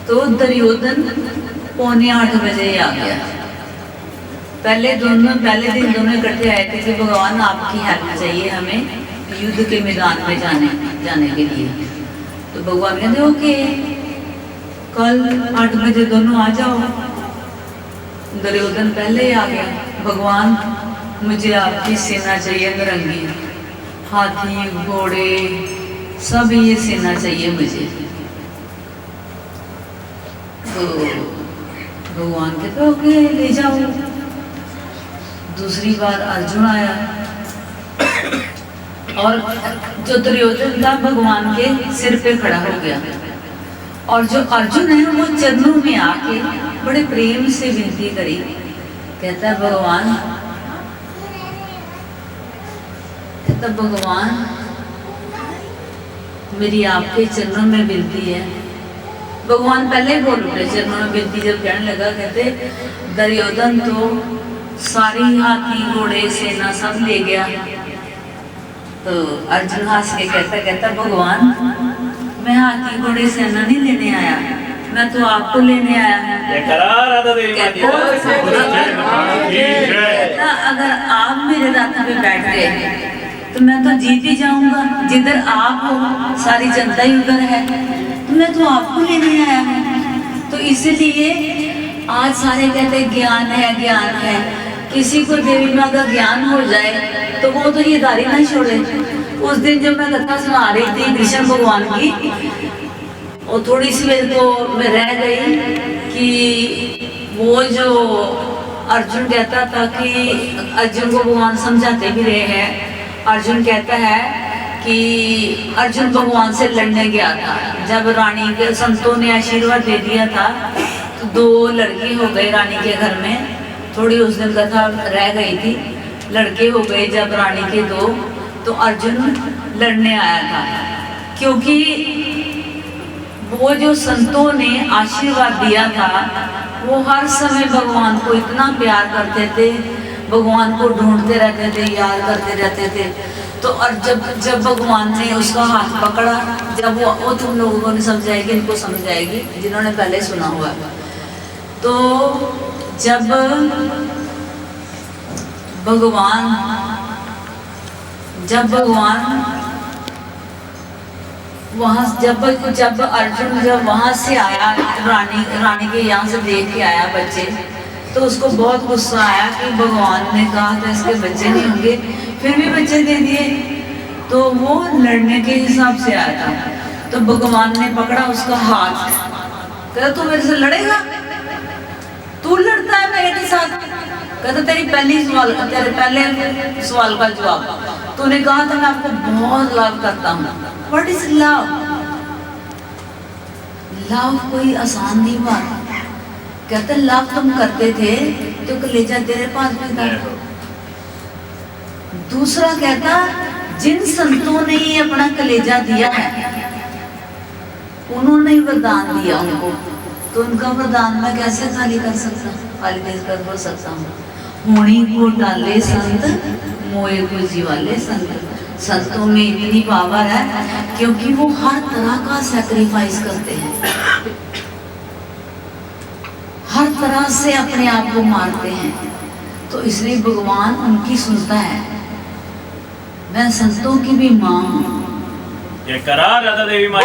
तो दुर्योधन 7:45 बजे आ गया। पहले दिन दोनों इकट्ठे आए थे कि भगवान आपकी हेल्प चाहिए हमें युद्ध के मैदान में जाने के लिए। तो भगवान कहते ओके कल 8 बजे दोनों आ जाओ। दुर्योधन पहले ही आ गया। भगवान मुझे आपकी सेना चाहिए, नरंगी, हाथी घोड़े सब ये सेना चाहिए मुझे। तो भगवान कहते ओके ले जाओ। दूसरी बार अर्जुन आया और जो दुर्योधन था भगवान के सिर पे खड़ा हो गया और जो अर्जुन है वो चरणों में आके बड़े प्रेम से विनती करी। कहता भगवान मेरी आपके चरणों में विनती है। भगवान पहले बोल उठे चरणों में विनती जब कहने लगा। कहते दुर्योधन तो सारी हाथी घोड़े सेना सब ले गया। तो अर्जुन हंस के कहता भगवान मैं हाथी घोड़े सेना नहीं लेने आया, मैं तो आपको लेने आया हूँ। अगर आप मेरे रथ पे बैठ गए तो मैं तो जीत ही जाऊंगा। जिधर आप हो सारी जनता ही उधर है, तो मैं तो आपको लेने आया हूँ। तो इसलिए आज सारे कहते ज्ञान है। किसी को देवी माँ का ज्ञान हो जाए तो वो तो ये दारी ना छोड़े। उस दिन जब मैं कथा सुना रही थी कृष्ण भगवान की, और थोड़ी सी मेरे को रह गई कि वो जो अर्जुन कहता था कि अर्जुन को भगवान समझाते भी रहे हैं। अर्जुन कहता है कि अर्जुन भगवान से लड़ने गया था। जब रानी के संतों ने आशीर्वाद दे दिया था तो 2 लड़के हो गए रानी के घर में। थोड़ी उस दिन कथा रह गई थी। लड़के हो गए जब रानी के 2, तो अर्जुन लड़ने आया था क्योंकि वो जो संतों ने आशीर्वाद दिया था वो हर समय भगवान को इतना प्यार करते थे, भगवान को ढूंढते रहते थे, याद करते रहते थे। तो और जब भगवान ने उसका हाथ पकड़ा, जब वो तुम लोगों ने समझाएगी, इनको समझाएगी जिन्होंने पहले सुना हुआ। तो जब भगवान वहां जब अर्जुन जब वहां से आया, रानी के यहाँ से देख के आया बच्चे, तो उसको बहुत गुस्सा आया कि भगवान ने कहा था इसके बच्चे नहीं होंगे, फिर भी बच्चे दे दिए। तो वो लड़ने के हिसाब से आया था। तो भगवान ने पकड़ा उसका हाथ, कहता तू मेरे से लड़ेगा, तू लड़ता है मेरे साथ। कहता तेरे पहले सवाल का जवाब तूने कहा था मैं आपको बहुत लव करता हूँ। What is love? लव कोई आसान नहीं बात। कहते लव तुम करते थे तो कलेजा तेरे पास में था। दूसरा कहता जिन संतों ने ये अपना कलेजा दिया है उन्होंने ही वरदान दिया उनको, तो उनका वरदान मैं कैसे खाली कर सकता हूँ। होनी को डाले संत, मोए को जीवाले संत। संतों में इतनी पावर है क्योंकि वो हर तरह का सैक्रिफाइस करते हैं, हर तरह से अपने आप को मारते हैं। तो इसलिए भगवान उनकी सुनता है। मैं संतों की भी माँ हूँ। ये करा राधा देवी माँ।